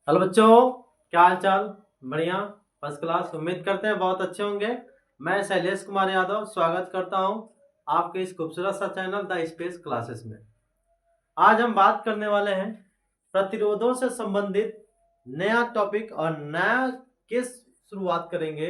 Hello बच्चों, क्या हाल चाल। बढ़िया, फर्स्ट क्लास। उम्मीद करते हैं बहुत अच्छे होंगे। मैं शैलेश कुमार यादव स्वागत करता हूं आपके इस खूबसूरत सा चैनल द स्पेस क्लासेस में। आज हम बात करने वाले हैं प्रतिरोधों से संबंधित नया टॉपिक और नया केस शुरुआत करेंगे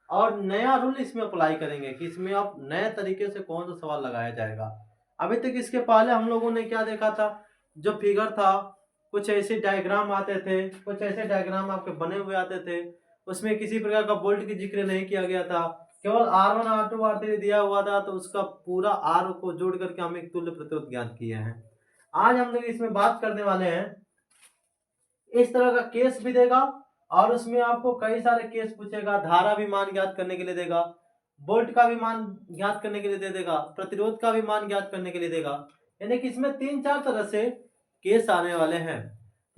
और नया रूल इसमें अप्लाई करेंगे कि इसमें अब नए तरीके से कौन सा सवाल लगाया जाएगा। अभी तक इसके पहले हम लोगों ने क्या देखा था, जो फिगर था कुछ ऐसे डायग्राम आते थे, कुछ ऐसे डायग्राम आपके बने हुए आते थे, उसमें किसी प्रकार का बोल्ट की जिक्र नहीं किया गया था, केवल R1 R2 R3 दिया हुआ था, तो उसका पूरा R को जोड़ करके हम एक तुल्य प्रतिरोध ज्ञात किए हैं। आज हम लोग इसमें बात करने वाले हैं, इस तरह का केस भी देगा और उसमें आपको कई सारे केस पूछेगा। धारा भी मान ज्ञात करने के लिए देगा, वोल्ट का भी मान ज्ञात करने के लिए दे देगा, प्रतिरोध का भी मान ज्ञात करने के लिए देगा। यानी कि इसमें 3-4 तरह से केस आने वाले हैं।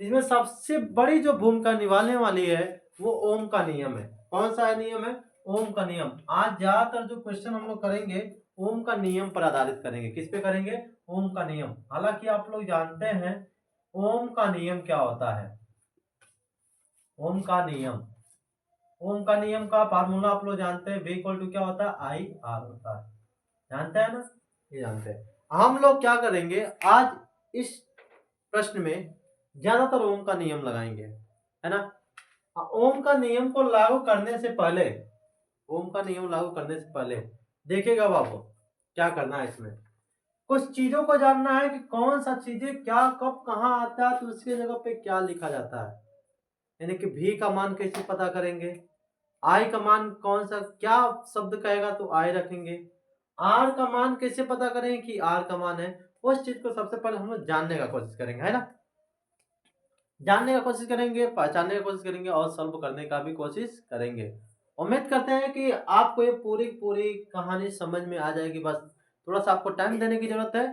इसमें सबसे बड़ी जो भूमिका निभाने वाली है वो ओम का नियम है। कौन सा नियम है? ओम का नियम। आज ज्यादातर जो क्वेश्चन हम लोग करेंगे ओम का नियम पर आधारित करेंगे। किस पे करेंगे? ओम का नियम। हालांकि आप लोग जानते हैं ओम का नियम क्या होता है। ओम का नियम, ओम का नियम का फार्मूला आप लोग जानते हैं, V इक्वल टू क्या होता है? आई आर होता है। जानते हैं ना? ये जानते हैं। हम लोग क्या करेंगे आज इस प्रश्न में, ज्यादातर ओम का नियम लगाएंगे, है ना। ओम का नियम को लागू करने से पहले, ओम का नियम लागू करने से पहले देखिएगा बाबू क्या करना है। इसमें कुछ चीजों को जानना है कि कौन सा चीजें क्या कब कहाँ आता है, तो उसकी जगह पे क्या लिखा जाता है। यानी कि भी का मान कैसे पता करेंगे, आई का मान कौन सा क्या शब्द कहेगा तो आई रखेंगे, आर का मान कैसे पता करेंगे कि आर का मान है। उस चीज को सबसे पहले हम लोग जानने का कोशिश करेंगे, है ना। जानने का कोशिश करेंगे, पहचानने का कोशिश करेंगे और सॉल्व करने का भी कोशिश करेंगे। उम्मीद करते हैं कि आपको ये पूरी पूरी कहानी समझ में आ जाएगी। बस थोड़ा सा आपको टाइम देने की जरूरत है,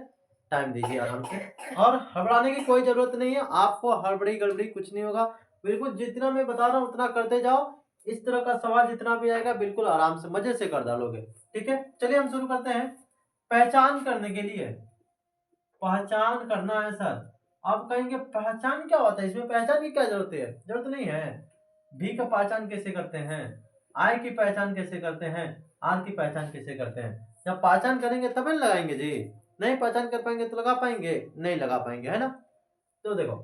टाइम दीजिए आराम से, और हड़बड़ाने की कोई जरूरत नहीं है। आपको हड़बड़ी गड़बड़ी कुछ नहीं होगा। बिल्कुल जितना मैं बता रहा हूँ उतना करते जाओ। इस तरह का सवाल जितना भी आएगा बिल्कुल आराम से मजे से कर डालोगे। ठीक है, चलिए हम शुरू करते हैं। पहचान करने के लिए, पहचान करना है सर। आप कहेंगे पहचान क्या होता है, इसमें पहचान की क्या जरूरत है? जरूरत नहीं है। भी का पहचान कैसे करते हैं, आई की पहचान कैसे करते हैं, आर की पहचान कैसे करते हैं। जब पहचान करेंगे तभी न लगाएंगे जी। नहीं पहचान कर पाएंगे तो लगा पाएंगे? नहीं लगा पाएंगे, है ना। तो देखो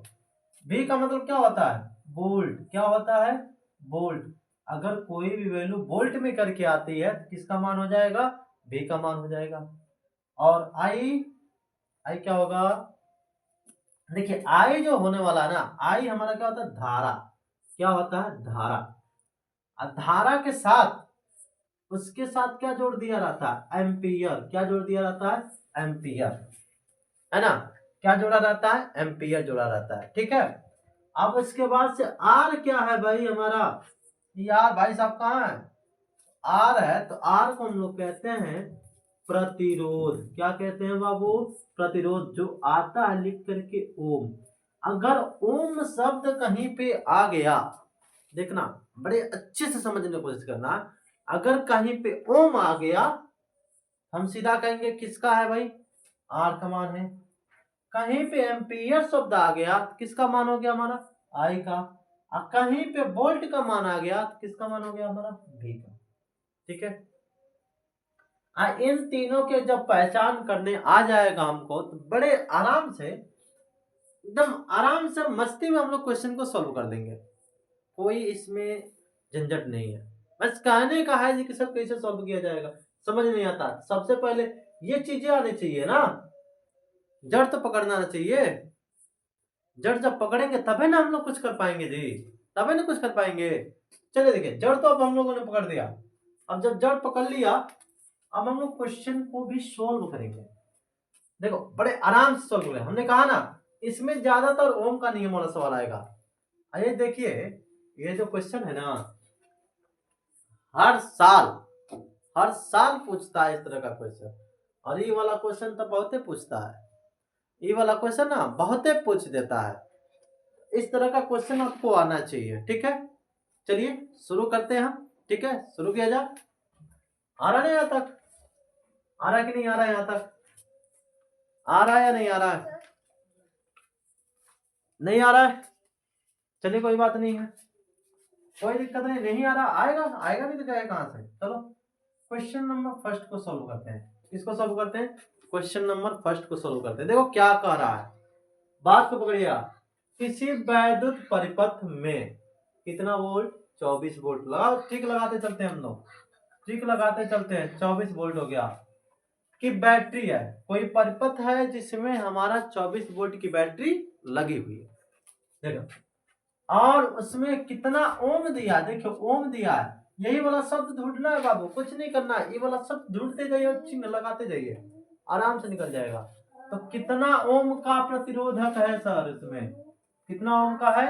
भी का मतलब क्या होता है? बोल्ट। क्या होता है? बोल्ट। अगर कोई भी वैल्यू बोल्ट में करके आती है तो किसका मान हो जाएगा? भी का मान हो जाएगा। और आई, आई क्या होगा? देखिए आई जो होने वाला है ना, आई हमारा क्या होता है? धारा। क्या होता है? धारा। और धारा के साथ, उसके साथ क्या जोड़ दिया रहता है? एम्पियर। क्या जोड़ दिया रहता है? एम्पियर, है ना। क्या जोड़ा रहता है? एम्पियर जोड़ा रहता है। ठीक है। अब इसके बाद से आर क्या है भाई हमारा? यार भाई साहब कहाँ है? आर है, तो आर को हम लोग कहते हैं प्रतिरोध। क्या कहते हैं बाबू? प्रतिरोध। जो आता है लिख करके ओम। अगर ओम शब्द कहीं पे आ गया, देखना बड़े अच्छे से समझने की कोशिश करना। अगर कहीं पे ओम आ गया, हम सीधा कहेंगे किसका है भाई? आर का मान है। कहीं पे एम्पियर शब्द आ गया तो किसका मान हो गया? हमारा आई का। और कहीं पे वोल्ट का मान आ गया तो किसका मान हो गया? हमारा भी का। ठीक है। इन तीनों के जब पहचान करने आ जाएगा हमको, तो बड़े आराम से, एकदम आराम से मस्ती में हम लोग क्वेश्चन को सॉल्व कर देंगे। कोई इसमें झंझट नहीं है। बस कहने का है कि सब कैसे सॉल्व किया जाएगा। समझ नहीं आता, सबसे पहले ये चीजें आनी चाहिए ना। जड़ तो पकड़ना आना चाहिए। जड़ जब पकड़ेंगे तभी ना हम लोग कुछ कर पाएंगे जी, तभी ना कुछ कर पाएंगे। चलिए देखिए, जड़ तो अब हम लोगों ने पकड़ दिया। अब जब जड़ पकड़ लिया, अब हम लोग क्वेश्चन को भी सोल्व करेंगे। देखो बड़े आराम से सोल्व करें। हमने कहा ना इसमें ज्यादातर ओम का नियम वाला सवाल आएगा। आइए देखिए, ये जो क्वेश्चन है ना, हर साल, हर साल पूछता है इस तरह का क्वेश्चन। और ये वाला क्वेश्चन तो बहुते पूछता है। ये वाला क्वेश्चन ना बहुते पूछ देता है। इस तरह का क्वेश्चन आपको आना चाहिए। ठीक है, चलिए शुरू करते हैं हम। ठीक है, शुरू किया जाए। आ रहा नहीं यहाँ तक? आ रहा है कि नहीं आ रहा है? यहाँ तक आ रहा है या नहीं आ रहा है? नहीं आ रहा है? चलिए कोई बात नहीं है, कोई दिक्कत नहीं, नहीं आ रहा, आएगा आएगा नहीं तो जाएगा कहाँ से। चलो क्वेश्चन नंबर फर्स्ट को सोल्व करते हैं। किसको सोल्व करते हैं? क्वेश्चन नंबर फर्स्ट को सोल्व करते हैं। देखो क्या कह रहा है, बात को पकड़िएगा। किसी वैद्युत परिपथ में कितना वोल्ट? 24 वोल्ट। लगाओ, ठीक लगाते चलते हैं हम लोग, ठीक लगाते चलते हैं। 24 वोल्ट हो गया कि बैटरी है, कोई परिपथ है जिसमें हमारा 24 वोल्ट की बैटरी लगी हुई है, देखो, और उसमें कितना ओम दिया, देखो ओम दिया है। यही वाला शब्द ढूंढना है बाबू, कुछ नहीं करना है, ये वाला शब्द ढूंढते जाइए और चिन्ह लगाते जाइए, आराम से निकल जाएगा। तो कितना ओम का प्रतिरोधक है सर? इसमें कितना ओम का है?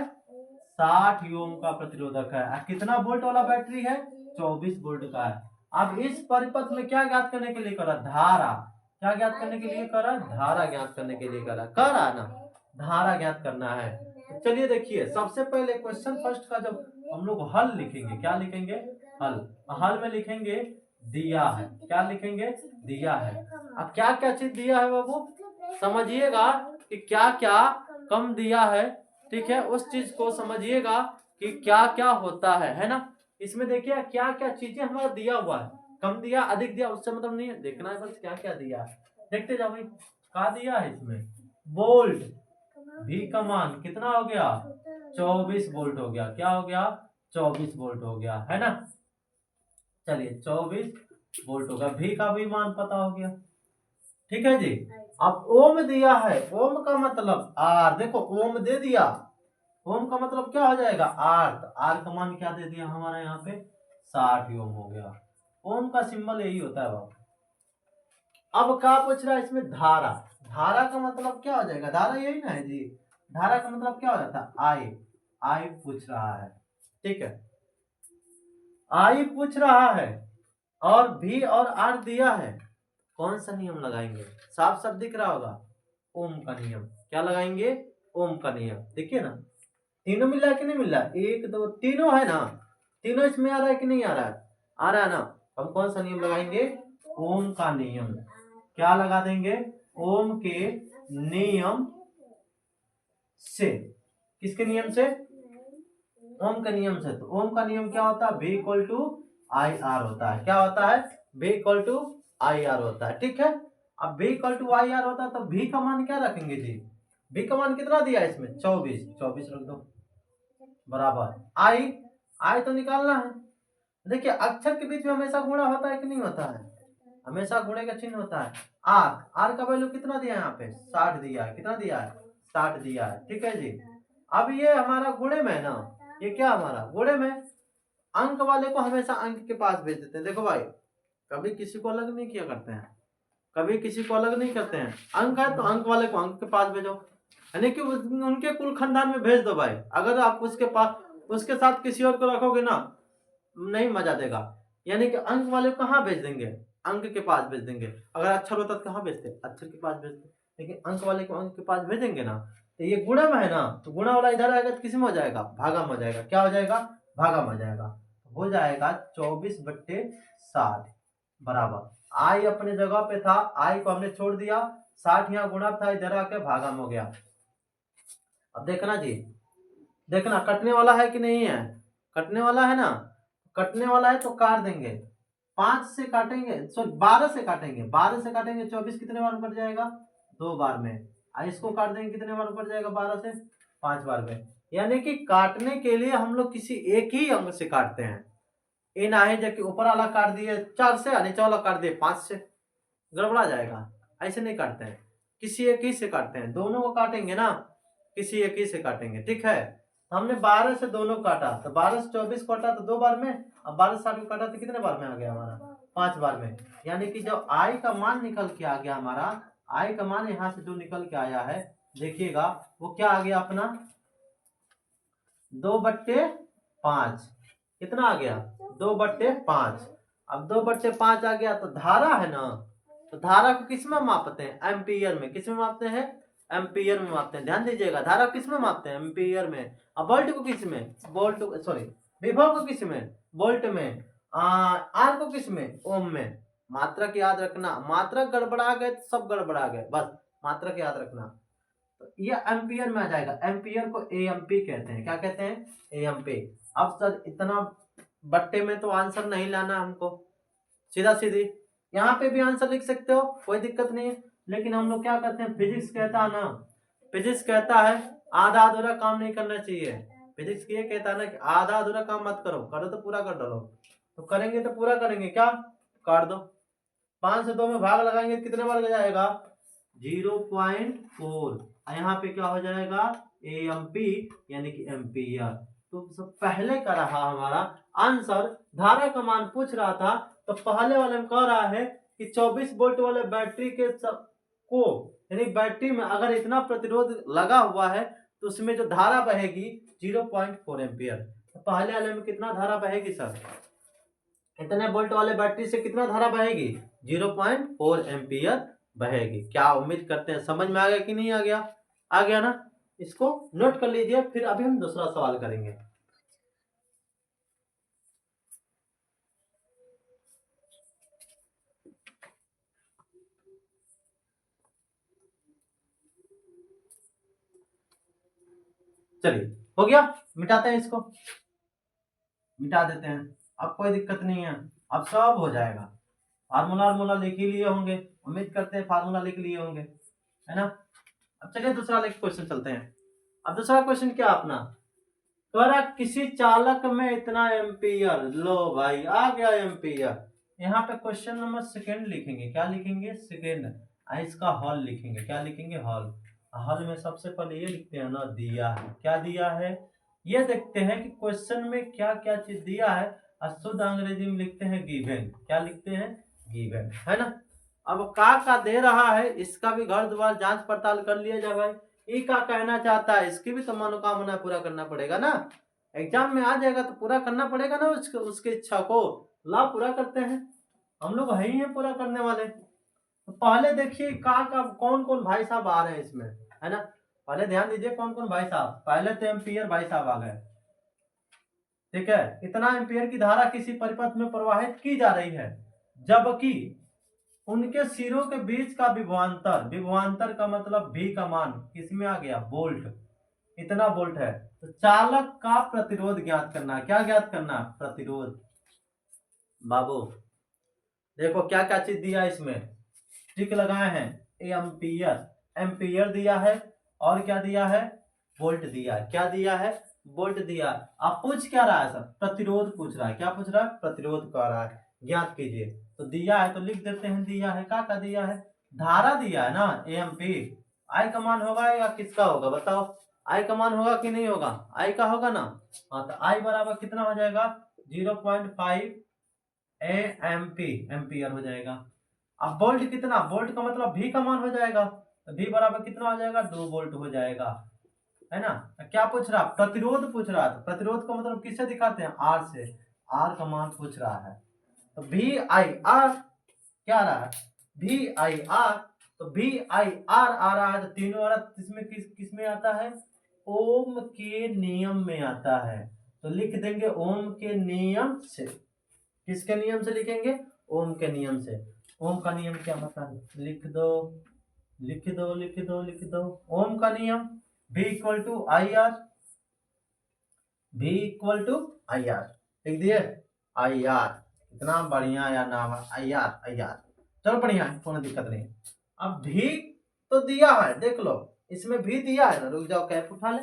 60 ओम का प्रतिरोधक है। कितना वोल्ट वाला बैटरी है? 24 वोल्ट का है। अब इस परिपथ में क्या ज्ञात करने के लिए करा? धारा। क्या ज्ञात करने के लिए करा? धारा ज्ञात करने के लिए करा ना, धारा ज्ञात करना है। तो चलिए देखिए, सबसे पहले क्वेश्चन फर्स्ट का जब हम लोग हल लिखेंगे, क्या लिखेंगे? हल। हल में लिखेंगे दिया है, क्या लिखेंगे? दिया है। अब क्या क्या चीज दिया है बाबू, समझिएगा कि क्या क्या कम दिया है, ठीक है, उस चीज को समझिएगा कि क्या क्या होता है ना। इसमें देखिए क्या क्या चीजें हमारा दिया हुआ है, कम दिया अधिक दिया उससे मतलब नहीं है, देखना है बस क्या क्या दिया है। देखते जाओ भाई, क्या दिया है इसमें? वोल्ट, भी का मान कितना हो गया? 24 वोल्ट हो गया। क्या हो गया? 24 वोल्ट हो गया, है ना। चलिए 24 वोल्ट होगा, भी का भी मान पता हो गया, ठीक है जी। अब ओम दिया है, ओम का मतलब आर, देखो ओम दे दिया, ओम का मतलब क्या हो जाएगा? आर। तो आर का मान क्या दे दिया हमारा यहाँ पे? 60 ओम हो गया। ओम का सिंबल यही होता है बाबू। अब क्या पूछ रहा है इसमें? धारा। धारा का मतलब क्या हो जाएगा? धारा यही ना है जी, धारा का मतलब क्या हो जाता है? आई। आई पूछ रहा है, ठीक है, आई पूछ रहा है, और भी और आर दिया है। कौन सा नियम लगाएंगे? साफ साफ दिख रहा होगा, ओम का नियम। क्या लगाएंगे? ओम का नियम। देखिए ना, तीनों मिल रहा है कि नहीं मिल रहा है? एक दो तीनों है ना, तीनों इसमें आ रहा है कि नहीं आ रहा है? आ रहा है ना। हम कौन सा नियम लगाएंगे? ओम का नियम। क्या लगा देंगे? ओम के नियम से। किसके नियम से? ओम के नियम से। तो ओम का नियम क्या होता है? V equal to I R होता है। क्या होता है? V equal to I R होता है, ठीक है। अब V equal to I R होता है तो V का मान क्या रखेंगे जी? V का मान कितना दिया है इसमें? 24। 24 रख दो, बराबर आई। आई तो निकालना है। देखिए अक्षर के बीच में हमेशा गुणा होता है कि नहीं होता है? हमेशा गुणे का चिन्ह होता है। आर, आर का वैल्यू कितना दिया है यहाँ पे? 60 दिया है। कितना दिया है? 60 दिया है, ठीक है जी। अब ये हमारा गुणे में है ना, ये क्या हमारा गुणे में, अंक वाले को हमेशा अंक के पास भेज देते हैं। देखो भाई, कभी किसी को अलग नहीं किया करते हैं, कभी किसी को अलग नहीं करते हैं। अंक है तो अंक वाले को अंक के पास भेजो, यानी कि उनके कुल खानदान में भेज दो भाई। अगर आप उसके पास उसके साथ किसी और को रखोगे ना, नहीं मजा देगा। यानी कि अंक वाले को कहाँ भेज देंगे? अंक के पास भेज देंगे। अगर अक्षर होता तो कहाँ भेजते? अक्षर के पास भेजते। लेकिन अंक वाले को अंक के पास भेजेंगे ना, तो ये गुणा में है ना, तो गुणा वाला इधर आएगा तो किस में हो जाएगा? भागा में हो जाएगा। क्या हो जाएगा? भागा में हो जाएगा। हो जाएगा 24/60 बराबर। आई अपने जगह पे था, आई को हमने छोड़ दिया, 60 यहाँ गुणा था, इधर आके भागा में हो गया। अब देखना जी, देखना कटने वाला है कि नहीं है? कटने वाला है ना, कटने वाला है तो काट देंगे। 5 से काटेंगे, सॉरी 12 से काटेंगे, 12 से काटेंगे 24 कितने बार कट जाएगा? 2 बार में। इसको काट देंगे कितने बार कट जाएगा? 12 से 5 बार में। यानी कि काटने के लिए हम लोग किसी एक ही अंक से काटते हैं। ये ना है जबकि ऊपर वाला काट दिए 4 से, नीचे वाला काट दिए 5 से, गड़बड़ा जाएगा। ऐसे नहीं काटते हैं, किसी एक ही से काटते हैं। दोनों को काटेंगे ना, किसी एक ही से काटेंगे, ठीक है। हमने 12 से दोनों काटा, तो 12 से 24 काटा तो 2 बार में, अब 12 से 60 को काटा तो कितने बार में आ गया हमारा? 5 बार में। यानी कि जब आई का मान निकल के आ गया हमारा, आई का मान यहाँ से जो निकल के आया है, देखिएगा वो क्या आ गया अपना? 2/5। कितना आ गया? 2/5। अब 2/5 आ गया तो धारा है ना, तो धारा को किस में मापते हैं? एम्पियर में। किस में मापते हैं? एम्पियर में मापते हैं। ध्यान दीजिएगा, धारा किस में मापते हैं? एम्पियर में। अब वोल्ट को किस में? वोल्ट, सॉरी विभव को किस में? वोल्ट में। आर को किस में? ओम में। मात्रक याद रखना, मात्रक गड़बड़ा गए तो सब गड़बड़ा गए, बस मात्रक याद रखना। तो ये एम्पियर में आ जाएगा। एम्पियर को एएमपी कहते हैं। क्या कहते हैं? एएमपी। अब सर इतना बट्टे में तो आंसर नहीं लाना हमको, सीधा सीधी यहाँ पे भी आंसर लिख सकते हो, कोई दिक्कत नहीं है। लेकिन हम लोग क्या करते हैं, फिजिक्स कहता है ना, फिजिक्स कहता है आधा अधूरा काम नहीं करना चाहिए। फिजिक्स ये कहता है ना कि आधा अधूरा काम मत करो, करो तो पूरा कर डालो। तो करेंगे तो पूरा करेंगे, क्या काट दो। 5 से 2 में भाग लगाएंगे कितने बार जाएगा? 0.4। यहाँ पे क्या हो जाएगा? एएमपी यानी कि एम्पियर। तो सब पहले का रहा हमारा आंसर। धारा का मान पूछ रहा था तो पहले वाले में कह रहा है कि 24 वोल्ट वाले बैटरी के को यानी बैटरी में अगर इतना प्रतिरोध लगा हुआ है तो उसमें जो धारा बहेगी 0.4 एम्पियर। तो पहले वाले में कितना धारा बहेगी सर? इतने वोल्ट वाले बैटरी से कितना धारा बहेगी? 0.4 एम्पियर बहेगी। क्या उम्मीद करते हैं समझ में आ गया कि नहीं आ गया? आ गया ना? इसको नोट कर लीजिए, फिर अभी हम दूसरा सवाल करेंगे। चलिए हो गया, मिटाते हैं इसको, मिटा देते हैं। अब कोई दिक्कत नहीं है, अब सब हो जाएगा। फार्मूला लिख ही लिए होंगे, उम्मीद करते हैं फार्मूला लिख लिए होंगे, है ना? अब चलिए दूसरा क्वेश्चन चलते हैं। अब दूसरा क्वेश्चन क्या अपना, द्वारा किसी चालक में इतना एम्पियर, लो भाई आ गया एम्पियर। यहाँ पे क्वेश्चन नंबर सेकेंड लिखेंगे, क्या लिखेंगे? सेकेंड। इसका हॉल लिखेंगे, क्या लिखेंगे? हॉल। हॉल में सबसे पहले ये लिखते हैं ना, दिया है। क्या दिया है ये देखते हैं कि क्वेश्चन में क्या क्या चीज दिया है। शुद्ध अंग्रेजी में लिखते हैं गिवन। क्या लिखते हैं? गिवन, है ना? अब का दे रहा है, इसका भी घर द्वार जांच पड़ताल कर लिया जाए भाई। ये क्या कहना चाहता है, इसकी भी तो मनोकामना पूरा करना पड़ेगा ना। एग्जाम में आ जाएगा तो पूरा करना पड़ेगा ना उसकी इच्छा को। ला पूरा करते हैं, हम लोग है ही हैं पूरा करने वाले। तो पहले देखिए का कौन कौन भाई साहब आ रहे हैं इसमें, है ना? पहले ध्यान दीजिए कौन कौन भाई साहब। पहले तो एम्पियर भाई साहब आ गए, ठीक है। इतना एम्पियर की धारा किसी परिपथ में प्रवाहित की जा रही है जबकि उनके सिरों के बीच का विभवांतर, विभवांतर का मतलब भी का मान किसमें आ गया? वोल्ट। इतना वोल्ट है। तो चालक का प्रतिरोध ज्ञात करना। क्या ज्ञात करना? प्रतिरोध। बाबू देखो क्या क्या चीज दिया इसमें, टिक लगाए हैं। एम्पियर, एम्पियर दिया है, और क्या दिया है? वोल्ट दिया है। क्या दिया है? वोल्ट दिया। आप पूछ क्या रहा है सर? प्रतिरोध पूछ रहा है। क्या पूछ रहा है? प्रतिरोध कह रहा है, ज्ञात कीजिए। तो दिया है तो लिख देते हैं, दिया है। क्या दिया है? धारा दिया है ना, एम्पी। आई का मान होगा या किसका होगा बताओ? आई का मान होगा कि नहीं होगा? आई का होगा ना। हाँ तो आई बराबर कितना हो जाएगा? 0.5 एएमपी, एम्पियर हो जाएगा। अब वोल्ट कितना? वोल्ट का मतलब भी का मान हो जाएगा, तो भी बराबर कितना हो जाएगा? 2 वोल्ट हो जाएगा, है ना? तो क्या पूछ रहा? प्रतिरोध पूछ रहा है। तो प्रतिरोध का मतलब किससे दिखाते हैं? आर से। आर का मान पूछ रहा है। तो वी आई आर क्या रहा है? V I R. तो वी आई आर आ रहा है, तो तीनों आ रहा है। इसमें किस में आता है? ओम के नियम में आता है। तो लिख देंगे ओम के नियम से। किसके नियम से लिखेंगे? ओम के नियम से। ओम का नियम क्या मतलब? लिख दो लिख दो लिख दो लिख दो। ओम का नियम V equal to I R, V equal to I R. लिख दिए आई आर। इतना बढ़िया यार नाम है, आई आर, आई आर। चलो बढ़िया है, कोई दिक्कत नहीं। अब भी तो दिया है, देख लो इसमें भी दिया है ना। रुक जाओ, कैप उठा ले।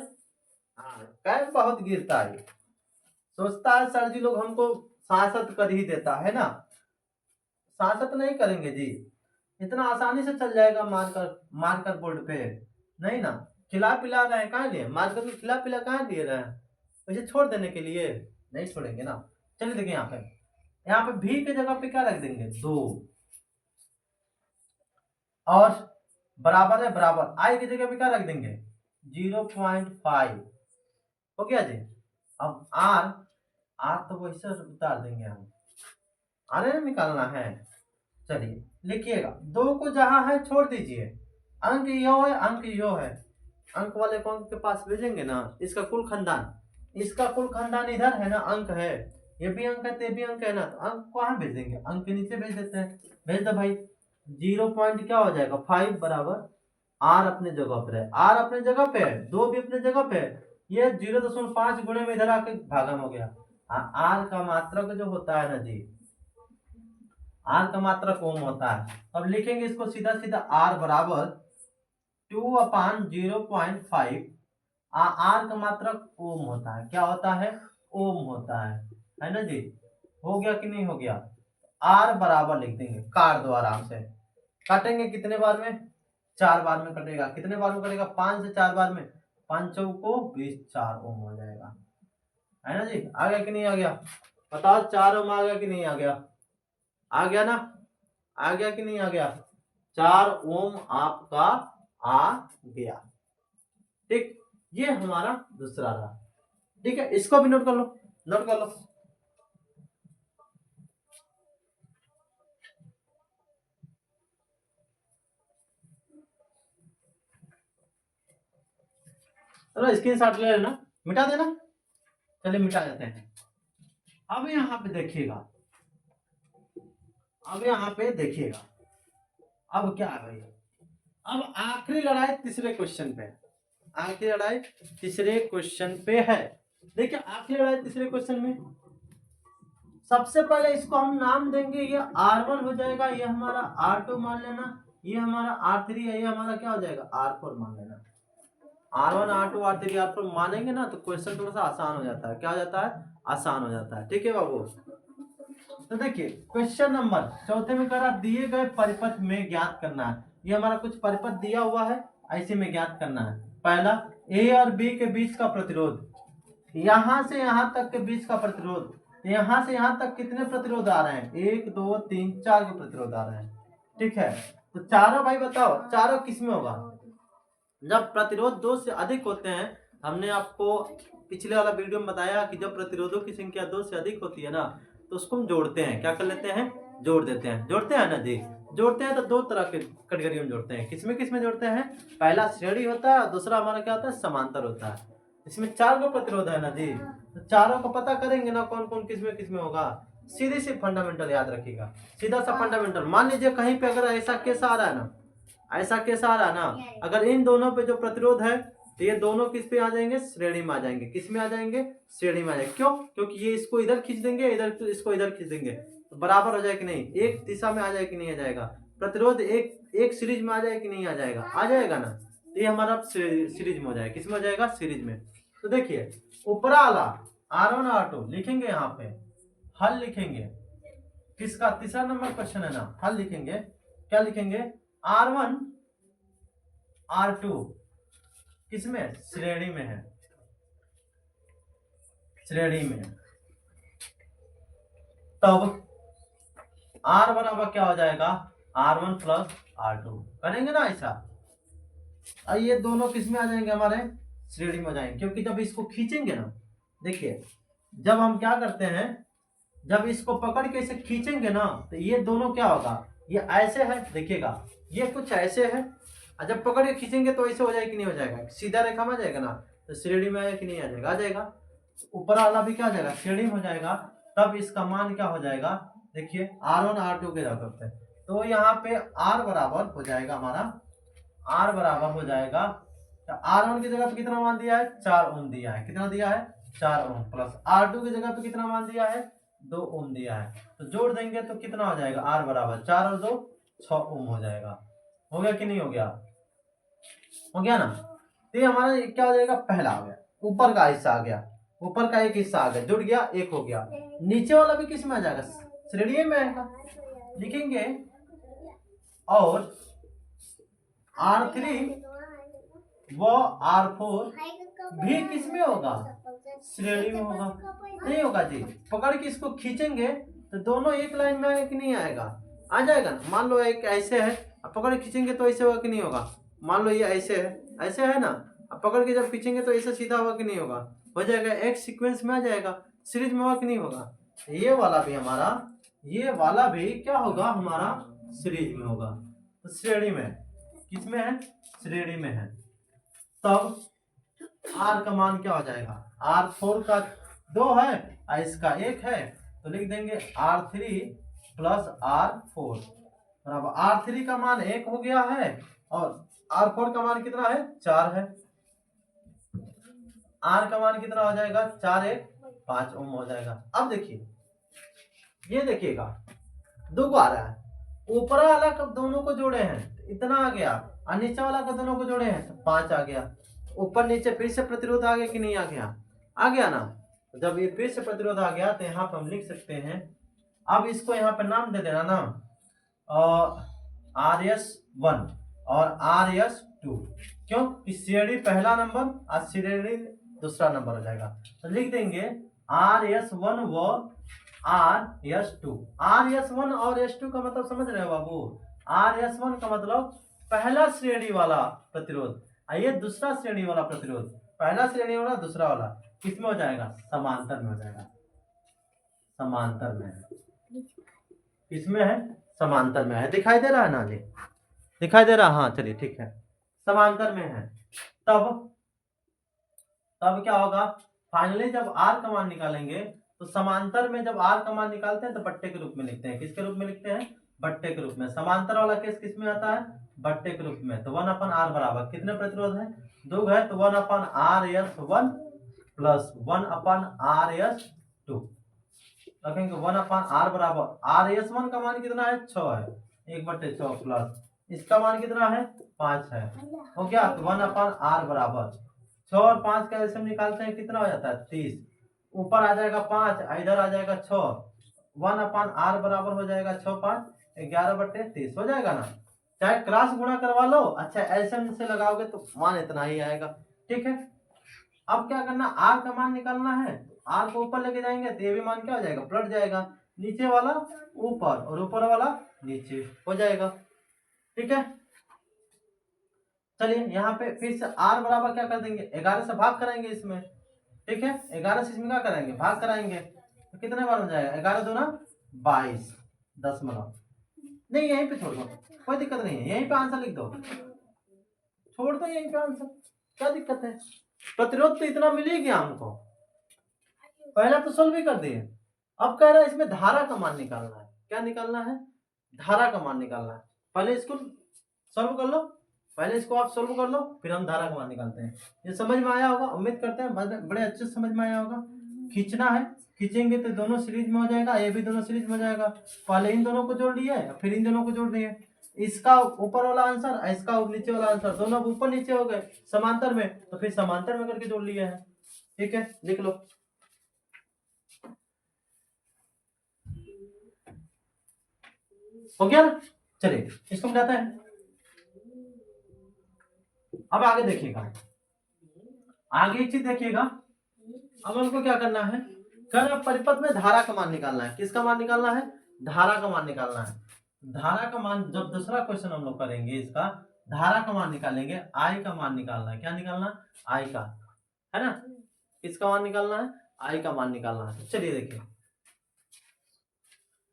हाँ कैप बहुत गिरता है, सोचता है सर जी लोग हमको सांसद कर ही देता है ना। सांसद नहीं करेंगे जी, इतना आसानी से चल जाएगा मारकर बोर्ड पे। नहीं ना, खिला पिला रहे हैं कहाँ लिए? मारकर में खिला पिला कहाँ दिए रहे हैं? वैसे छोड़ देने के लिए नहीं छोड़ेंगे ना। चलिए देखिए यहाँ पे भी की जगह पे क्या रख देंगे? 2। और बराबर है, बराबर आई की जगह पे क्या रख देंगे? 0.5। हो गया जी। अब आर, आर तो वैसे उतार देंगे हम, आर निकालना है। चलिए लिखिएगा, 2 को जहां है छोड़ दीजिए। अंक यो है, अंक यो है। अंक वाले को अंक के पास भेजेंगे ना। इसका कुल खानदान, इसका कुल खानदान इधर है ना, अंक है। ये भी अंक है, ते भी अंक है ना। तो अंक कहाँ भेज देंगे? अंक के नीचे भेज देते हैं। भेज दो भाई। 0 पॉइंट क्या हो जाएगा? 5 बराबर आर अपने जगह पर है, आर अपने जगह पे है, 2 भी अपने जगह पे है। ये 0.5 गुणे में इधर आके भागम हो गया। आर का मात्रक जो होता है ना जी, आर का मात्रक ओम होता है। अब लिखेंगे इसको सीधा सीधा, आर बराबर 2/0.5। आर का मात्रक ओम होता है। क्या होता है? ओम होता है ना जी। हो गया कि नहीं हो गया? आर बराबर लिख देंगे, काट दो आराम से। काटेंगे कितने बार में? 4 बार में कटेगा। कितने बार में कटेगा? 5 से 4 बार में। 5 चौको 20, 4 ओम हो जाएगा, है ना जी। आ गया कि नहीं आ गया? बताओ 4 ओम आ गया कि नहीं आ गया? आ गया ना? आ गया कि नहीं आ गया? 4 ओम आपका आ गया। ठीक, ये हमारा दूसरा रहा। ठीक है, इसको भी नोट कर लो, नोट कर लो। चलो स्क्रीनशॉट ले लेना, मिटा देना। चलिए मिटा देते हैं। अब यहाँ पे देखिएगा, अब यहाँ पे देखिएगा, अब क्या है भाई? अब आखिरी लड़ाई तीसरे क्वेश्चन पे, आखिरी लड़ाई तीसरे क्वेश्चन पे है। देखिए आखिरी लड़ाई तीसरे क्वेश्चन में सबसे पहले इसको हम नाम देंगे, ये R1 हो जाएगा, ये हमारा R2 मान लेना, ये हमारा R3 है, ये हमारा क्या हो जाएगा? R4 मान लेना। R1 R2 R3 R4 मानेंगे ना तो क्वेश्चन थोड़ा सा आसान हो जाता है। क्या हो जाता है? आसान हो जाता है। ठीक है बाबू। तो देखिए क्वेश्चन नंबर चौथे में करा, दिए गए परिपथ में ज्ञात करना है। ये हमारा कुछ परिपथ दिया हुआ है, ऐसे में ज्ञात करना है। पहला, ए और बी के बीच का प्रतिरोध, यहां से यहां तक के बीच का प्रतिरोध, यहां से यहां तक कितने प्रतिरोध आ रहे हैं? 1 2 3 4 के प्रतिरोध आ रहे हैं। ठीक है, तो चारों भाई बताओ, चारों किस में होगा? जब प्रतिरोध 2 से अधिक होते हैं, हमने आपको पिछले वाला वीडियो में बताया कि जब प्रतिरोधों की संख्या 2 से अधिक होती है ना, तो उसको हम जोड़ते हैं। क्या कर लेते हैं? जोड़ देते हैं। जोड़ते हैं ना जी। जोड़ते हैं तो 2 तरह के कैटेगरी में जोड़ते हैं। किसमें जोड़ते हैं? पहला श्रेणी होता है, दूसरा हमारा क्या होता है? समांतर होता है। इसमें 4 को प्रतिरोध है ना जी, तो चारों को पता करेंगे ना कौन कौन किसमें होगा। सीधे से फंडामेंटल याद रखिएगा, सीधा सा फंडामेंटल। मान लीजिए कहीं पे अगर ऐसा केस आ रहा है ना, ऐसा केस आ रहा है ना, अगर इन दोनों पे जो प्रतिरोध है, तो ये दोनों किस पे आ जाएंगे? श्रेणी में आ जाएंगे। किस में आ जाएंगे? श्रेणी में आ जाएंगे। क्यों? क्योंकि ये इसको इधर खींच देंगे, इधर इसको इधर खींच देंगे, तो बराबर हो जाए कि नहीं? एक दिशा में आ जाए कि नहीं आ जाएगा? प्रतिरोध एक सीरीज में आ जाए कि नहीं आ जाएगा? आ जाएगा ना। तो ये हमारा सीरीज में हो जाएगा। किस में हो जाएगा? सीरीज में। तो देखिए ऊपरा वाला R1 R2 लिखेंगे, यहाँ पे हल लिखेंगे। किसका? तीसरा नंबर क्वेश्चन है ना, हल लिखेंगे। क्या लिखेंगे? R1 R2 किसमें? श्रेणी में है, श्रेणी में। तब R बराबर क्या हो जाएगा? R1 प्लस R2 करेंगे ना ऐसा। और ये दोनों किसमें आ जाएंगे? हमारे श्रेणी में आ जाएंगे। क्योंकि जब इसको खींचेंगे ना, देखिए जब हम क्या करते हैं, जब इसको पकड़ के इसे खींचेंगे ना, तो ये दोनों क्या होगा? ये ऐसे है, देखिएगा ये कुछ ऐसे है, और जब पकड़ के खींचेंगे तो ऐसे हो जाएगा कि नहीं हो जाएगा? सीधा रेखा में आ जाएगा ना, तो श्रेणी में आएगा कि नहीं आ जाएगा? आ जाएगा। ऊपर वाला भी क्या हो जाएगा? श्रेणी में हो जाएगा। तब इसका मान क्या हो जाएगा? देखिए R1 R2 के जगह पे, तो यहाँ पे R बराबर हो जाएगा हमारा, R बराबर हो जाएगा, तो R1 की जगह पे कितना मान दिया है? 4 ओम दिया है। कितना दिया है? 4 ओम। प्लस R2 की जगह पे कितना मान दिया है? 2 ओम दिया है। तो जोड़ देंगे तो कितना हो जाएगा? R बराबर 4 और 2 6 ओम हो जाएगा। हो गया कि नहीं हो गया? हो गया ना। तो ये हमारा क्या हो जाएगा? पहला आ गया, ऊपर का हिस्सा आ गया, ऊपर का एक हिस्सा आ गया, जुड़ गया, एक हो गया। नीचे वाला भी किस में आ जाएगा? श्रेणी में आएगा। लिखेंगे और R3 व R4 भी किस में होगा? श्रेणी में होगा। नहीं होगा जी, पकड़ के इसको खींचेंगे तो दोनों एक लाइन में आएगा कि नहीं आएगा? आ जाएगा ना। मान लो एक ऐसे है, अब पकड़ के खींचेंगे तो ऐसे होगा कि नहीं होगा? मान लो ये ऐसे है, ऐसे है ना, अब पकड़ के जब खींचेंगे तो ऐसे सीधा होगा कि नहीं होगा? हो जाएगा, एक सीक्वेंस में आ जाएगा, सीरीज में होगा कि नहीं होगा? ये वाला भी हमारा, ये वाला भी क्या होगा? हमारा सीरीज में होगा। तो श्रेणी में, किसमें है? श्रेणी में है। तब R का मान क्या हो जाएगा? R4 का 2 है और इसका 1 है, तो लिख देंगे R3 प्लस R4 बराबर। R3 का मान 1 हो गया है और R4 का मान कितना है 4 है, R का मान कितना हो जाएगा 4 1 5 ओम हो जाएगा। अब देखिए ये देखिएगा 2 को आ रहा है, ऊपर वाला कब दोनों को जोड़े हैं इतना आ गया, और नीचे वाला का दोनों को जोड़े हैं तो 5 आ गया। ऊपर नीचे फिर से प्रतिरोध आ गया कि नहीं आ गया, आ गया ना। तो जब ये फिर से प्रतिरोध आ गया तो यहाँ पर हम लिख सकते हैं, अब इसको यहाँ पर नाम दे देना ना, RS1 और RS2, क्यों कि श्रेणी पहला नंबर और श्रेणी दूसरा नंबर हो जाएगा। तो लिख देंगे RS1 व RS2। RS1 और S2 का मतलब समझ रहे हो बाबू, RS1 का मतलब पहला श्रेणी वाला प्रतिरोध, ये दूसरा श्रेणी वाला प्रतिरोध, पहला श्रेणी वाला दूसरा वाला किसमें हो जाएगा, समांतर में हो जाएगा, समांतर में है, इसमें है समांतर में है, दिखाई दे रहा है ना जी, दिखाई दे रहा, हाँ चलिए ठीक है, समांतर में है। तब क्या होगा, फाइनली जब R का मान निकालेंगे तो समांतर में जब R का मान निकालते हैं तो बट्टे के रूप में लिखते हैं, किसके रूप में लिखते हैं, बट्टे के रूप में। समांतर वाला केस किस में आता है, बट्टे के रूप में। तो 1/R बराबर कितने प्रतिरोध है, 2 है, तो 1/RS1 प्लस 1/RS2 रखेंगे। 1/R बराबर RS1 का मान कितना है 6 है, 1/6 प्लस इसका मान कितना है 5 है, हो गया। तो 1/R बराबर 6 और 5 का एलसीएम निकालते हैं कितना हो जाता है 30, ऊपर आ जाएगा 5, इधर आ जाएगा 6, 1/R बराबर हो जाएगा 6 5 11/30 हो जाएगा ना। चाहे क्रॉस गुणा करवा लो, अच्छा एलसीएम से लगाओगे तो मान इतना ही आएगा, ठीक है। अब क्या करना, R का मान निकालना है, R को ऊपर लेके जाएंगे तो ये भी मान क्या हो जाएगा, पलट जाएगा, नीचे वाला ऊपर और ऊपर वाला नीचे हो जाएगा, ठीक है। चलिए यहाँ पे फिर से R बराबर क्या कर देंगे, 11 से भाग कराएंगे इसमें, ठीक है, 11 से इसमें क्या कराएंगे, भाग कराएंगे, तो कितने बार हो जाएगा, 11 दूना 22 दशमलव, नहीं यहीं पे छोड़ दो, कोई दिक्कत नहीं है, यहीं पे आंसर लिख दो, छोड़ दो यहीं पे आंसर, क्या दिक्कत है, प्रतिरोध तो इतना मिल ही गया हमको, पहला तो सोल्व भी कर दिए। अब कह रहा है इसमें धारा का मान निकालना है, क्या निकालना है, धारा का मान निकालना है। पहले इसको सोल्व कर लो, पहले इसको आप सोल्व कर लो, फिर हम धारा का मान निकालते हैं। ये समझ में आया होगा, उम्मीद करते हैं बड़े अच्छे से समझ में आया होगा। खींचना है, खींचेंगे तो दोनों सीरीज में हो जाएगा, ये भी दोनों सीरीज में हो जाएगा। पहले इन दोनों को जोड़ लिए फिर इन दोनों को जोड़ दिए, इसका ऊपर वाला आंसर इसका नीचे वाला आंसर, दोनों ऊपर नीचे हो गए समांतर में, तो फिर समांतर में करके जोड़ लिए हैं, ठीक है, लिख लो। हो गया ना, चलिए इसको मिलाते हैं। अब आगे देखिएगा, आगे एक चीज देखिएगा, अब हमको क्या करना है, परिपथ में धारा का मान निकालना है, किसका मान निकालना है, धारा का मान निकालना है। धारा का मान जब दूसरा क्वेश्चन हम लोग करेंगे, इसका धारा का मान निकालेंगे, आई का मान निकालना है, क्या निकालना, आई का, है ना, किसका मान निकालना है, आई का मान निकालना है। चलिए देखिए,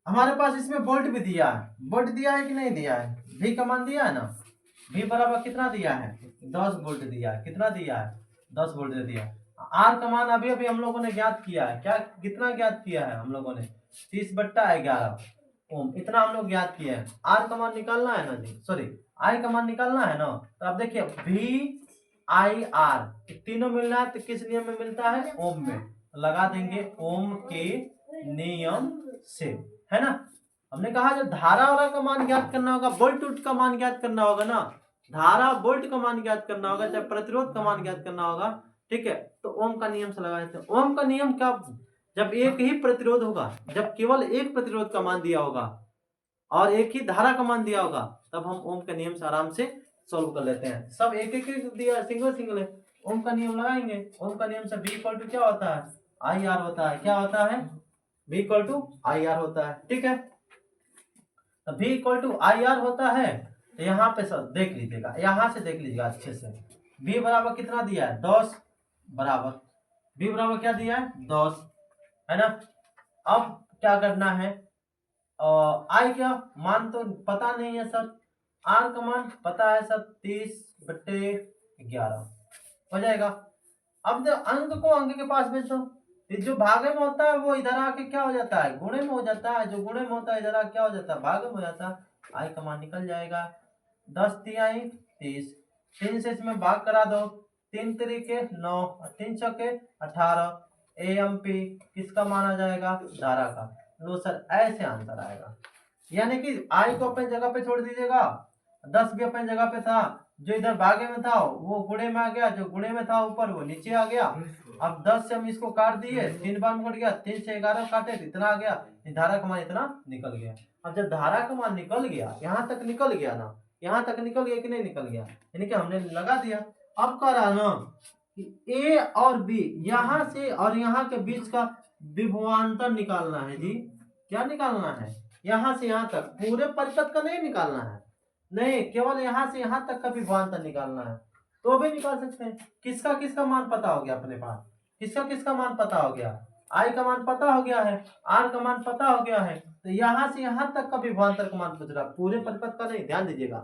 हमारे पास इसमें वोल्ट भी दिया है, वोल्ट दिया है कि नहीं दिया है, V का मान दिया है ना, V बराबर कितना दिया है 10 वोल्ट दिया है, कितना दिया है 10 वोल्ट दे दिया। R का मान अभी अभी हम लोगों ने ज्ञात किया है, क्या कितना ज्ञात किया है हम लोगों ने 30/11 ओम, इतना हम लोग ज्ञात किया है। R का मान निकालना है ना जी, सॉरी I का मान निकालना है ना। तो अब देखिए VIR तीनों मिलना है तो किस नियम में मिलता है, ओम में, लगा देंगे ओम के नियम से, है ना। हमने कहा जब धारा वाला का मान ज्ञात करना होगा, वोल्ट का मान ज्ञात करना होगा ना, धारा वोल्ट का मान ज्ञात करना होगा, जब प्रतिरोध का मान ज्ञात करना होगा, ठीक है, तो ओम का नियम से लगा देते हैं। ओम का नियम क्या, जब एक ही प्रतिरोध होगा, जब केवल एक प्रतिरोध का मान दिया होगा और एक ही धारा का मान दिया होगा, तब हम ओम के नियम से आराम से सोल्व कर लेते हैं। सब एक एक दिया, सिंगल सिंगल है, ओम का नियम लगाएंगे। ओम का नियम से V इक्वल टू क्या होता है, IR होता है, क्या होता है, V इक्वल टू IR होता है, ठीक है। तो V इक्वल टू IR होता है, तो यहाँ पे सब देख लीजिएगा, यहाँ से देख लीजिएगा अच्छे से। V बराबर कितना दिया है 10 बराबर, V बराबर क्या दिया है 10, है ना। अब क्या करना है, I का मान तो पता नहीं है सर, R का मान पता है सर 30/11 हो जाएगा। अब जो अंक को अंक के पास भेज दो, जो भागे में होता है वो इधर आके क्या हो जाता है, गुणे में हो जाता है, जो गुणे में होता है इधर आके क्या हो जाता है, भागे में हो जाता है। आई का मान निकल जाएगा, 10 तिहाई 30, 3 से इसमें भाग करा दो, 3 तरीके 9 और 3 चौके 18 एएमपी किसका माना जाएगा, धारा का। लो सर ऐसे आंसर आएगा। यानी कि आई को अपनी जगह पे छोड़ दीजिएगा, 10 भी अपनी जगह पे था, जो इधर भागे में था वो गुणे में आ गया, जो गुणे में था ऊपर वो नीचे आ गया। अब 10 से हम इसको काट दिए, 3 बार में कट गया, 3 से 11 काटे तो इतना आ गया, धारा का मान इतना निकल गया। अब जब धारा का मान निकल गया, यहाँ तक निकल गया ना, यहाँ तक निकल गया कि नहीं निकल गया, यानी कि हमने लगा दिया। अब कह रहा ना कि ए और बी यहाँ से और यहाँ के बीच का विभवांतर निकालना है जी। क्या निकालना है, यहाँ से यहाँ तक, पूरे परिपथ का नहीं निकालना है, नहीं केवल यहाँ से यहाँ तक का विभवांतर निकालना है, तो भी निकाल सकते हैं। किसका किसका मान पता हो गया अपने पास, किसका किसका मान पता हो गया, आई का मान पता हो गया है, आर का मान पता हो गया है, तो यहाँ से यहाँ तक का विभवांतर का मान पूछ रहा है, पूरे परिपथ का नहीं। ध्यान दीजिएगा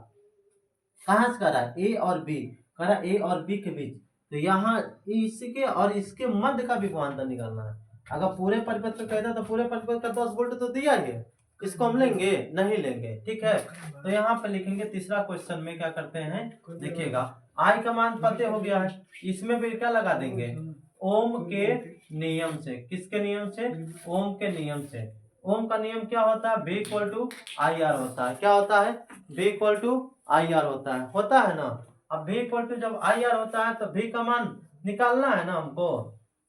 कहाँ से करा है, ए और बी करा, ए और बी के बीच, तो यहाँ इसके और इसके मध्य का विभवांतर निकालना है। अगर पूरे परिपथ का कहता तो पूरे परिपथ का 10 वोल्ट तो दिया ही है, इसको हम लेंगे नहीं लेंगे, ठीक है। तो यहाँ पे लिखेंगे तीसरा क्वेश्चन में क्या करते हैं, देखिएगा आई का मान पता हो गया है, इसमें भी क्या लगा देंगे, ओम के नियम से। किसके नियम से, ओम के नियम से। ओम का नियम क्या होता है, V equal to I R होता है। क्या होता है, V equal to I R होता है ना। अब V इक्वल टू जब आई आर होता है तो V का मान निकालना है ना हमको।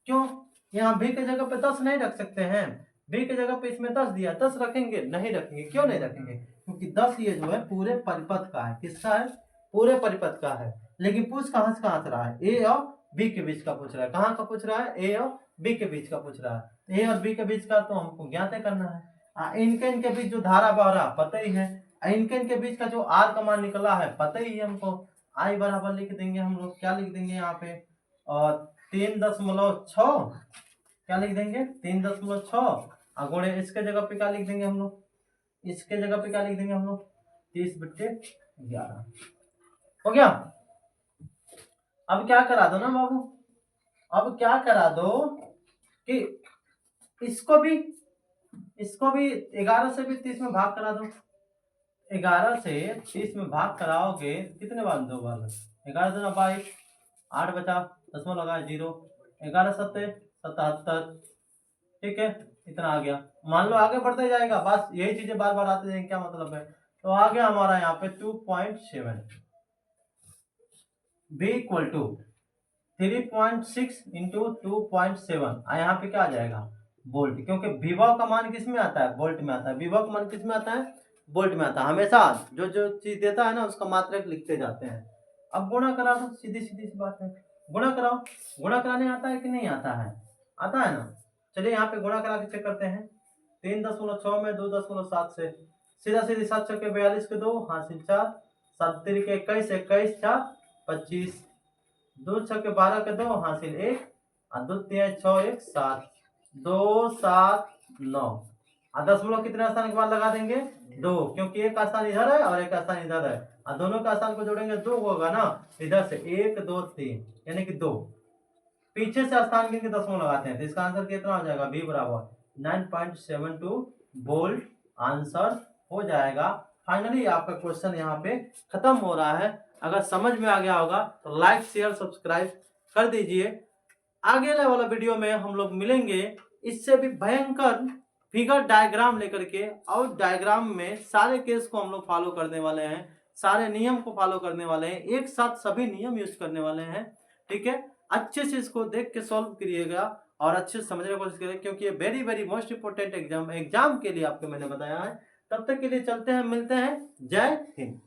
क्यों, यहाँ V के जगह पे 10 नहीं रख सकते हैं, V के जगह पे इसमें 10 दिया, 10 रखेंगे नहीं रखेंगे, क्यों नहीं रखेंगे, क्योंकि 10 ये जो है पूरे परिपथ का है। किसका है, पूरे परिपथ का है। लेकिन पूछ कहाँ से रहा है, ए और बी के बीच का पूछ रहा है। कहाँ का पूछ रहा है, ए और बी के बीच का पूछ रहा है। ए और बी के बीच का तो हमको ज्ञात करना है। इनके बीच जो धारा बह रहा पता ही है, इनके बीच का जो आर का मान निकला है पता ही है हमको। आई बराबर लिख देंगे हम लोग, क्या लिख देंगे यहाँ पे, और 3.6 क्या लिख देंगे, 3.6 गुणे इसके जगह पे क्या लिख देंगे हम लोग, इसके जगह पे क्या लिख देंगे हम लोग, 30/11 हो गया। अब क्या करा दो ना बाबू, अब क्या करा दो कि इसको भी 11 से भी 30 में भाग करा दो। 11 से 30 में भाग कराओगे कितने बार, 2 बार। 11 दूना 22, 8 बचा, 10 लगा 0, 11 7 77, ठीक है, इतना आ गया। मान लो आगे बढ़ते जाएगा, बस यही चीजें बार बार आते जाएंगे, क्या मतलब है। तो आ गया हमारा यहाँ पे 2.7, B इक्वल टू 3.6 इंटू 2.7, यहाँ पे क्या आ जाएगा, वोल्ट, क्योंकि विभव का मान किस में आता है, वोल्ट में आता है। विभव का मान किस में आता है, वोल्ट में आता है। हमेशा जो जो चीज देता है ना उसका मात्रक लिखते जाते हैं। अब गुणा करा दो, सीधी सी बात है, गुणा कराओ। गुणा कराने आता है कि नहीं आता है, आता है ना। चलिए यहाँ पे गुणा करा के चेक करते हैं। 3.6 में 2.7 से सीधा सीधी 7 चौके 42 के 2 हासिल 4, 7 तरीके 21, 21 4 25, 2 छक्के 12 के 2 हासिल 1, और 2 3 6 1 7, 2 7 9, और 10 कितने स्थान के बाद लगा देंगे 2, क्योंकि एक स्थान इधर है और एक स्थान इधर है, और दोनों का स्थान को जोड़ेंगे 2 होगा ना, इधर से 1 2 3 यानी कि 2, पीछे से स्थान गिन के 10 लगाते हैं, तो इसका आंसर कितना हो जाएगा, B बराबर 9.72 वोल्ट आंसर हो जाएगा। फाइनली आपका क्वेश्चन यहाँ पे खत्म हो रहा है। अगर समझ में आ गया होगा तो लाइक शेयर सब्सक्राइब कर दीजिए। आगे वाला वीडियो में हम लोग मिलेंगे इससे भी भयंकर फिगर डायग्राम लेकर के, और डायग्राम में सारे केस को हम लोग फॉलो करने वाले हैं, सारे नियम को फॉलो करने वाले हैं, एक साथ सभी नियम यूज करने वाले हैं, ठीक है। अच्छे से इसको देख के सॉल्व करिएगा और अच्छे से समझने की कोशिश करिए, क्योंकि ये very very most important exam के लिए आपको मैंने बताया है। तब तक के लिए चलते हैं, मिलते हैं, जय हिंद।